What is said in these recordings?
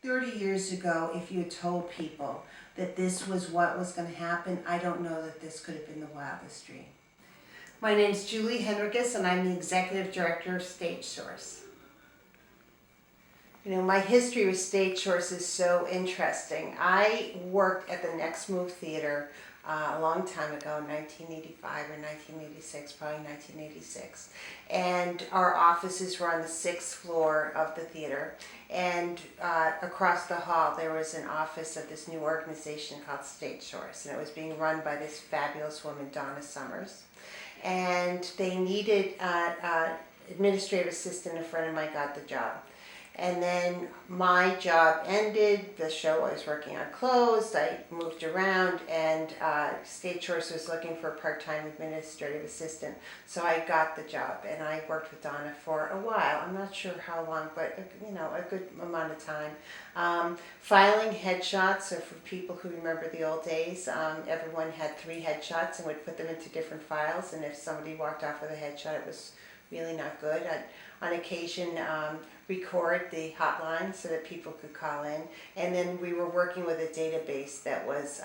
30 years ago, if you had told people that this was what was going to happen, I don't know that this could have been the wildest dream. My name's Julie Hennrikus, and I'm the Executive Director of StageSource. You know, my history with StageSource is so interesting. I worked at the Next Move Theater a long time ago, 1985 or 1986, probably 1986. And our offices were on the 6th floor of the theater. And across the hall there was an office of this new organization called StageSource. And it was being run by this fabulous woman, Donna Summers. And they needed an administrative assistant. A friend of mine got the job. And then my job ended, the show I was working on closed, I moved around, and StageSource was looking for a part-time administrative assistant. So I got the job, and I worked with Donna for a while. I'm not sure how long, but you know, a good amount of time. Filing headshots, so for people who remember the old days, everyone had 3 headshots and would put them into different files, and if somebody walked off with a headshot, it was really not good. I'd, on occasion, record the hotline so that people could call in. And then we were working with a database that was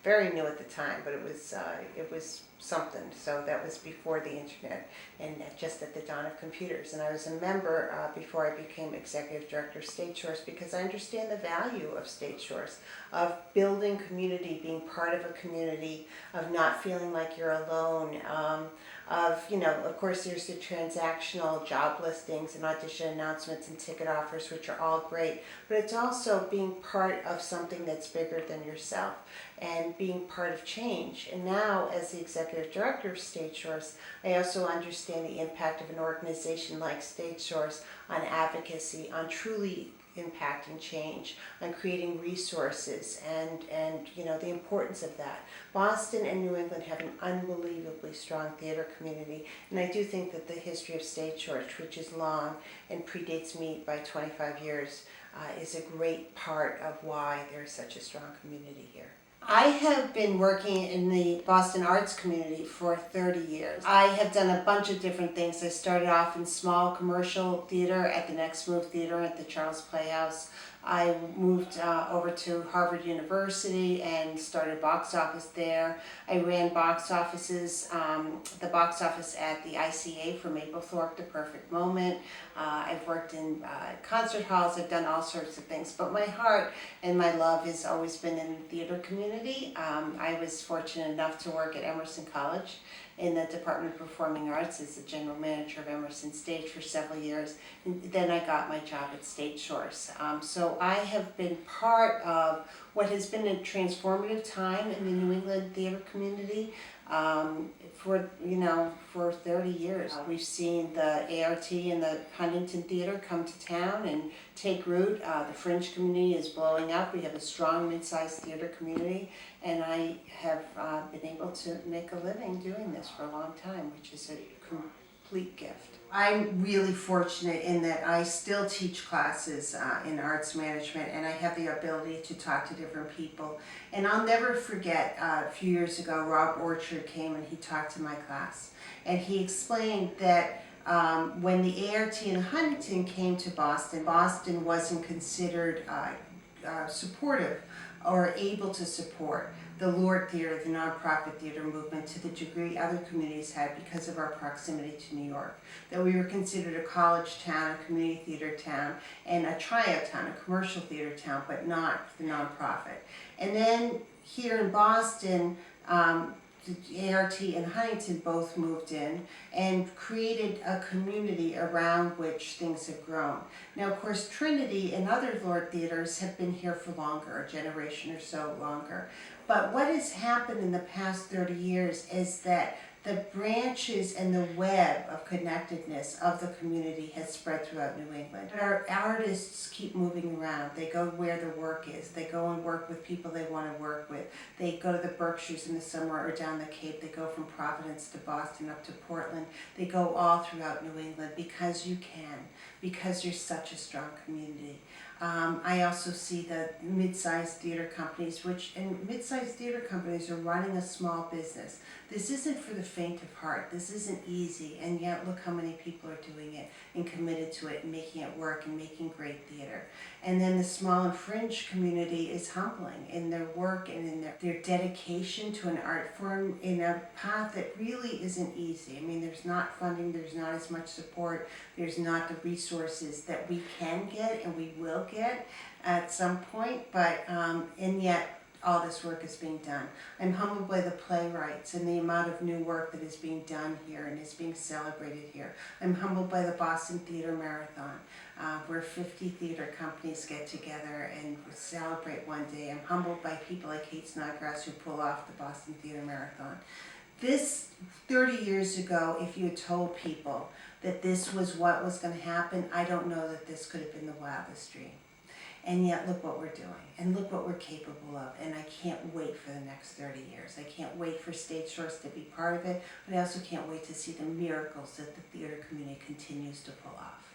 very new at the time, but it was something. So that was before the internet and just at the dawn of computers. And I was a member before I became executive director of StageSource, because I understand the value of StageSource, of building community, being part of a community, of not feeling like you're alone, of, you know, of course there's the transactional job listings and audition announcements and ticket offers, which are all great, but it's also being part of something that's bigger than yourself and being part of change. And now, as the executive director of StageSource, I also understand the impact of an organization like StageSource on advocacy, on truly impacting change, on creating resources, and you know, the importance of that. Boston and New England have an unbelievably strong theater community, and I do think that the history of StageSource, which is long and predates me by 25 years, is a great part of why there's such a strong community here. I have been working in the Boston arts community for 30 years. I have done a bunch of different things. I started off in small commercial theater at the Next Move Theater at the Charles Playhouse. I moved over to Harvard University and started box office there. I ran box offices, the box office at the ICA for Maplethorpe, The Perfect Moment. I've worked in concert halls. I've done all sorts of things. But my heart and my love has always been in the theater community. I was fortunate enough to work at Emerson College in the Department of Performing Arts as the general manager of Emerson Stage for several years. And then I got my job at StageSource. So I have been part of what has been a transformative time in the New England theater community for 30 years. We've seen the ART and the Huntington Theater come to town and take root. The Fringe community is blowing up. We have a strong mid-sized theater community, and I have been able to make a living doing this for a long time, which is a complete gift. I'm really fortunate in that I still teach classes in arts management, and I have the ability to talk to different people. And I'll never forget, a few years ago, Rob Orchard came and he talked to my class. And he explained that when the ART and Huntington came to Boston, Boston wasn't considered supportive or able to support the Lord Theater, the nonprofit theater movement, to the degree other communities had because of our proximity to New York. That we were considered a college town, a community theater town, and a tryout town, a commercial theater town, but not the nonprofit. And then here in Boston, the ART and Huntington both moved in and created a community around which things have grown. Now, of course, Trinity and other Lord theaters have been here for longer, a generation or so longer. But what has happened in the past 30 years is that the branches and the web of connectedness of the community has spread throughout New England. Our artists keep moving around. They go where the work is. They go and work with people they want to work with. They go to the Berkshires in the summer or down the Cape. They go from Providence to Boston up to Portland. They go all throughout New England because you can, because you're such a strong community. I also see the mid-sized theater companies, and mid-sized theater companies are running a small business. This isn't for the faint of heart. This isn't easy, and yet look how many people are doing it and committed to it and making it work and making great theater. And then the small and fringe community is humbling in their work and in their dedication to an art form in a path that really isn't easy. I mean, there's not funding, there's not as much support, there's not the resources that we can get and we will get at some point, but and yet all this work is being done. I'm humbled by the playwrights and the amount of new work that is being done here and is being celebrated here. I'm humbled by the Boston Theater Marathon, where 50 theater companies get together and celebrate one day. I'm humbled by people like Kate Snodgrass who pull off the Boston Theater Marathon. This, 30 years ago, if you had told people that this was what was going to happen, I don't know that this could have been the wildest dream. And yet look what we're doing, and look what we're capable of, and I can't wait for the next 30 years. I can't wait for StageSource to be part of it, but I also can't wait to see the miracles that the theater community continues to pull off.